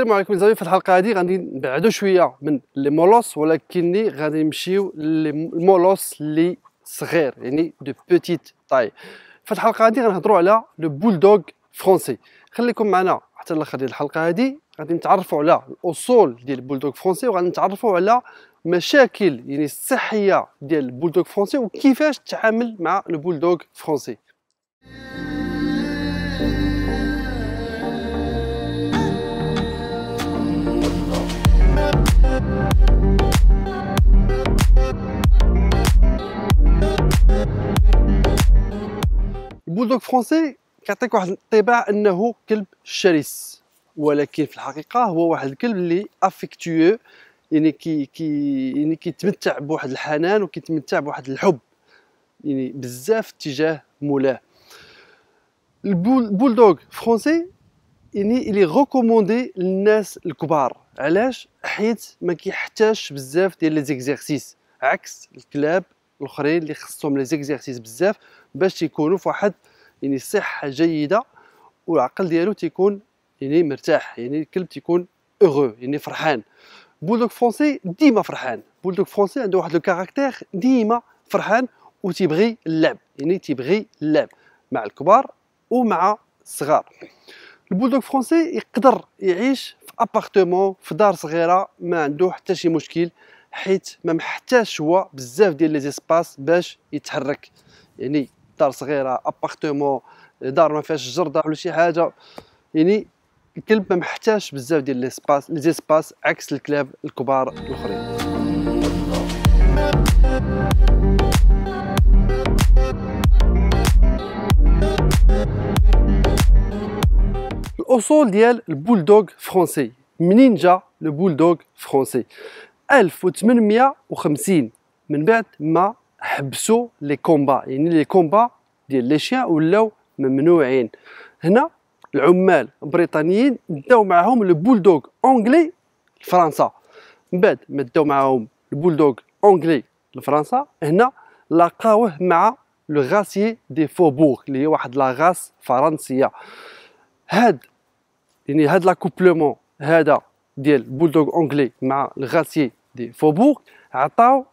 السلام عليكم زعما في الحلقه هذه غادي نبعدوا شويه من لي مولوس ولكني غادي نمشيو للمولوس اللي صغير يعني دو بوتيت طاي. في الحلقه هذه غنهضروا على لو بولدوغ فرونسي. خليكم معنا حتى الاخر ديال الحلقه هذه، غادي نتعرفوا على الاصول ديال البولدوغ فرونسي وغادي نتعرفوا على مشاكل يعني الصحيه ديال البولدوغ فرونسي وكيفاش تتعامل مع البولدوغ فرونسي. البولدوغ فرونسي كيعطيك واحد الانطباع انه كلب شرس، ولكن في الحقيقه هو واحد الكلب اللي افيكتيو، يعني كيتمتع بواحد الحنان وكيتمتع بواحد الحب يعني بزاف تجاه مولاه. البولدوغ فرونسي يعني اللي ريكوموندي للناس الكبار. علاش؟ حيت ما كيحتاجش بزاف ديال لي زيكزارسيس، عكس الكلاب الاخرين اللي خصهم لي زيكزارسيس بزاف باش يكونوا في واحد يعني صحه جيده والعقل ديالو تيكون يعني مرتاح، يعني الكلب تيكون اوغو يعني فرحان. بولدوغ فرونسي ديما فرحان، بولدوغ فرونسي عنده واحد لو كاركتير ديما فرحان وتيبغي اللعب، يعني تيبغي اللعب مع الكبار ومع الصغار. البولدوغ فرونسي يقدر يعيش في ابارتمون في دار صغيره ما عنده حتى شي مشكل، حيت ما محتاجش هو بزاف ديال لي زيسباس باش يتحرك. يعني دار صغيره، ابارتمون، دار ما فيهاش جرده ولا شي حاجه، يعني الكلب ما محتاجش بزاف ديال لي زيسباس عكس الكلاب الكبار الاخرين. الاصول ديال البولدوغ فرونسي. منين جا لو بولدوغ فرونسي؟ 1850 من بعد ما حبسوا لي كومبا، يعني لي كومبا ديال لي شيان ولاو ممنوعين. هنا العمال البريطانيين داو معاهم لو بولدوغ اونغلي لفرنسا. من بعد ما داو معاهم البولدوغ اونغلي لفرنسا، هنا لاقاوه مع لو غاسيي دي فوبور اللي هي واحد لا غاس فرنسيه. هاد لاكوبلومون هذا ديال بولدوغ اونغلي مع الغاسيي دي فوبور عطاو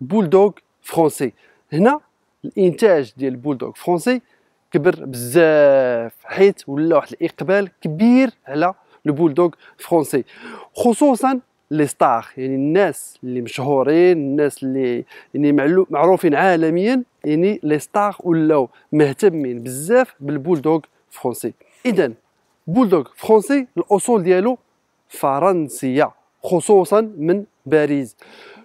بولدوغ فرونسي. هنا الانتاج ديال البولدوغ فرونسي كبر بزاف، حيت ولا واحد الاقبال كبير على البولدوغ فرونسي، خصوصا لي ستار، يعني الناس اللي مشهورين، الناس اللي يعني معروفين عالميا، يعني لي ستار ولاو مهتمين بزاف بالبولدوغ فرونسي. اذا بولدوغ فرونسي الاصول ديالو فرنسيه، خصوصا من باريس.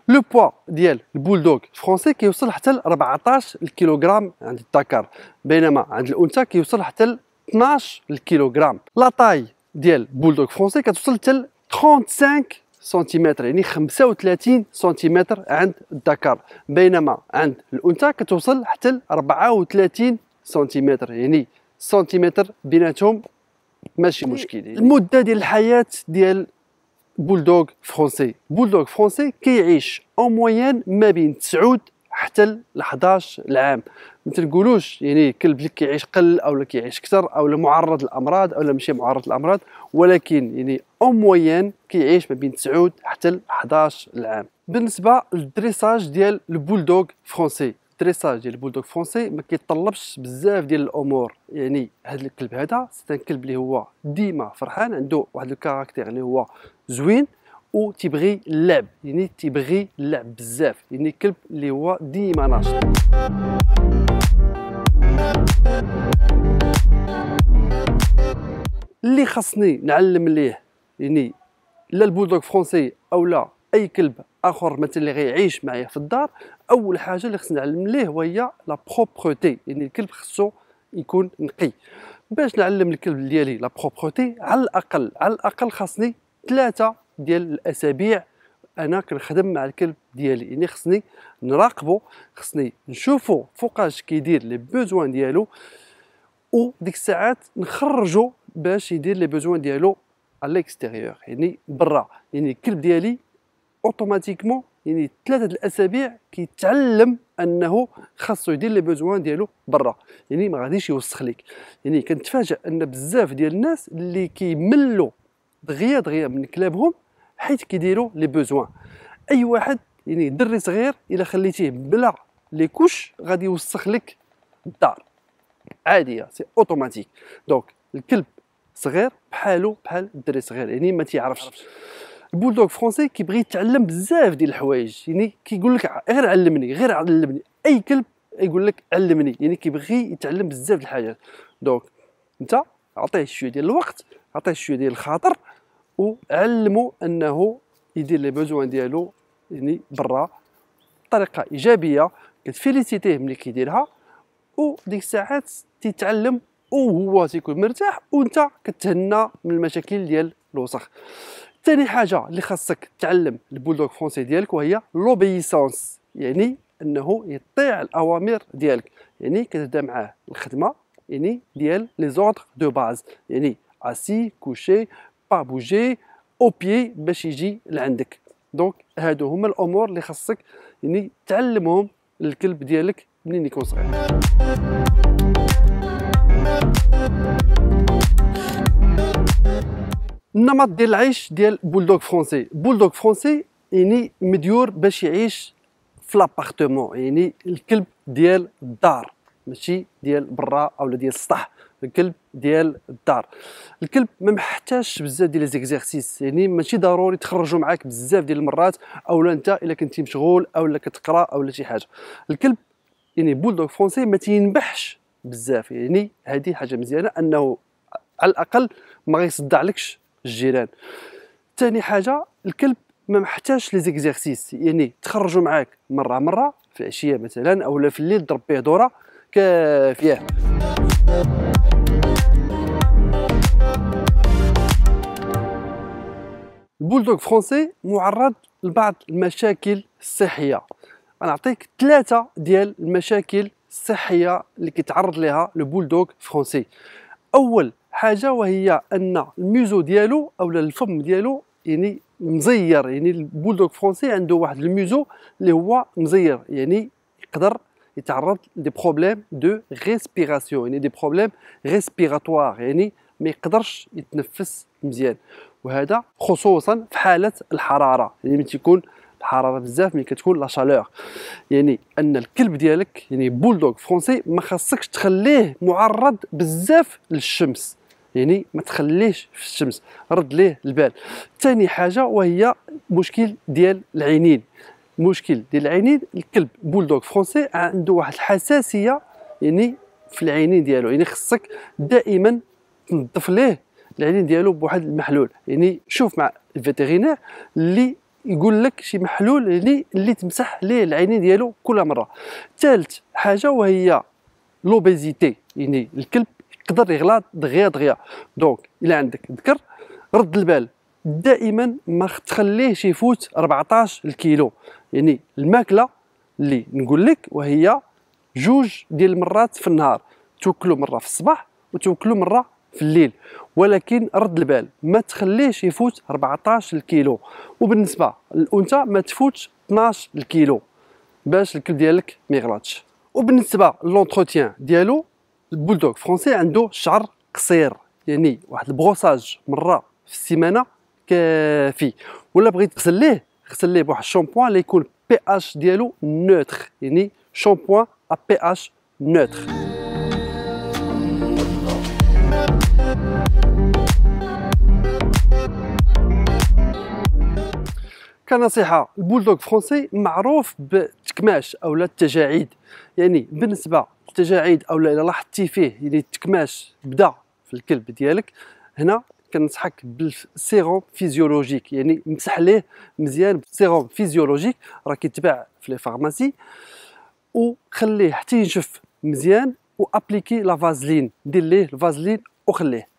لو بوا ديال البولدوغ فرونسي كيوصل حتى ل 14 كيلوغرام عند الذكر، بينما عند الانثى كيوصل حتى ل 12 كيلوغرام. لا طاي ديال البولدوغ فرونسي كتوصل حتى ل 35 سنتيمتر، يعني 35 سنتيمتر عند الذكر، بينما عند الانثى كتوصل حتى ل 34 سنتيمتر، يعني سنتيمتر بيناتهم ماشي مشكل. المده ديال الحياه ديال بولدوغ فرونسي، بولدوغ فرونسي كيعيش اون موين ما بين 9 حتى ل 11 عام. ما تنقولوش يعني كلب اللي كيعيش قل او كيعيش اكثر او معرض للامراض او ماشي معرض للامراض، ولكن يعني اون موين كيعيش ما بين 9 حتى ل 11 عام. بالنسبه للدريساج ديال البولدوغ فرونسي، الدريساج ديال البولدوغ فرونسي ما كيتطلبش بزاف ديال الامور. يعني هذا الكلب هذا سيت كلب اللي هو ديما فرحان، عنده واحد الكاركتير اللي هو زوين و تيبغي اللعب، يعني تيبغي اللعب بزاف، يعني كلب اللي هو ديما ناشط. اللي خاصني نعلم ليه يعني لا البولدوغ فرونسي او لا اي كلب اخر مثلا اللي غيعيش معايا في الدار، اول حاجه اللي خصني نعلم ليه وهي لا بروبرتي، يعني الكلب خصو يكون نقي. باش نعلم الكلب ديالي لا بروبرتي على الاقل خاصني 3 ديال الاسابيع انا كنخدم مع الكلب ديالي، يعني خصني نراقبه، خصني نشوفو فوقاش كيدير لي بوزوان ديالو، وديك الساعات نخرجو باش يدير لي بوزوان ديالو على ليكستيريور، يعني برا. يعني الكلب ديالي اوتوماتيكمون يعني 3 الاسابيع كيتعلم انه خاصو يدير لي بوزوان ديالو برا، يعني ما غاديش يوسخ ليك. يعني كنتفاجئ ان بزاف ديال الناس اللي كيملوا دغيا من كلابهم، حيت كيديروا لي بوزوان. اي واحد يعني دري صغير الا خليتيه بلا لي كوش غادي يوسخ لك الدار عاديه، سي اوتوماتيك. دونك الكلب صغير بحالو بحال الدري صغير، يعني ما تيعرفش. البولدوغ فرونسي كيبغي يتعلم بزاف ديال الحوايج، يعني كيقول لك غير علمني غير علمني. اي كلب يقول لك علمني، يعني كيبغي يتعلم بزاف د الحاجات. دونك انت عطيه شويه ديال الوقت، عطيه شويه ديال الخاطر، وعلمو انه يدير لي بوزوان ديالو يعني برا بطريقه ايجابيه، كتفيليسيتيه ملي كيديرها، وديك الساعات تيتعلم وهو تيكون مرتاح، وانت كتهنى من المشاكل ديال الوسخ. ثاني حاجه اللي خاصك تعلم البولدوغ فرونسي ديالك وهي لوبيسونس، يعني انه يطيع الاوامر ديالك. يعني كتبدا معاه الخدمه يعني ديال لي زوردر دو باز، يعني اسي كوشي با بوجي او بيي باش يجي لعندك. دونك هادو هما الامور اللي خاصك يعني تعلمهم للكلب ديالك منين يكون صغير. النمط ديال العيش ديال بولدوغ فرونسي. بولدوغ فرونسي يعني مديور باش يعيش في لابارتمون، يعني الكلب ديال الدار ماشي ديال برا اولا ديال السطح، الكلب ديال الدار. الكلب ما محتاجش بزاف ديال ليزيكزارسيس، يعني ماشي ضروري تخرجوا معاك بزاف ديال المرات، اولا انت الا كنتي مشغول اولا كتقرا اولا شي حاجه. الكلب يعني بولدوغ فرونسي ما تينبحش بزاف، يعني هذه حاجه مزيانه انه على الاقل ما غيصدعلكش الجيران. ثاني حاجه الكلب ما محتاجش لي زيكزارسيس، يعني تخرجوا معاك مره في العشيه مثلا اولا في الليل ضرب به دوره كافيه. البولدوغ فرونسي معرض لبعض المشاكل الصحيه. غنعطيك 3 ديال المشاكل الصحيه اللي كيتعرض لها البولدوغ فرونسي. اول حاجه وهي ان الميزو ديالو اولا الفم ديالو يعني مزير، يعني البولدوغ فرونسي عنده واحد الميزو اللي هو مزير، يعني يقدر يتعرض لدي بروبليم دو ريسبيراسيون، يعني دي بروبليم ريسبيراتوار، يعني ما يقدرش يتنفس مزيان. وهذا خصوصا في حاله الحراره، يعني ملي تكون الحراره بزاف، ملي كتكون لا شالور. يعني ان الكلب ديالك يعني بولدوغ فرونسي ما خاصكش تخليه معرض بزاف للشمس، يعني ما تخليهش في الشمس، رد ليه البال. ثاني حاجه وهي مشكل ديال العينين. مشكل ديال العينين، الكلب بولدوغ فرونسي عنده واحد الحساسيه يعني في العينين ديالو، يعني خصك دائما تنظف ليه العينين ديالو بواحد المحلول. يعني شوف مع الفيترينير اللي يقول لك شي محلول يعني اللي تمسح ليه العينين ديالو كل مره. ثالث حاجه وهي لوبيزيتي، يعني الكلب يقدر يغلط دغيا. دونك الا عندك ذكر رد البال، دائما ما تخليهش يفوت 14 الكيلو. يعني الماكله اللي نقول لك وهي 2 ديال المرات في النهار، توكلوا مره في الصباح وتوكلوا مره في الليل، ولكن رد البال ما تخليهش يفوت 14 الكيلو. وبالنسبه للانثى ما تفوتش 12 الكيلو باش الكلب ديالك ما يغلطش. وبالنسبه لونتروتيان ديالو، البولدوغ فرونسي عنده شعر قصير، يعني واحد البروساج مره في السيمانه كافي. ولا بغيت غسل ليه بواحد الشامبوان اللي يكون بي اش ديالو نوتر، يعني شامبوان ا بي اش نوتر. كنصيحه، البولدوغ فرونسي معروف بالتكماش اولا التجاعيد. يعني بالنسبه للتجاعيد اولا الا لاحظتي فيه يعني التكماش بدا في الكلب ديالك، هنا كنصحك بالسيروم فيزيولوجيك، يعني مسح ليه مزيان بالسيروم فيزيولوجيك راه كيتباع في لي فارماسي، وخليه حتى ينشف مزيان، وابليكي لا فازلين، دير ليه الفازلين وخليه.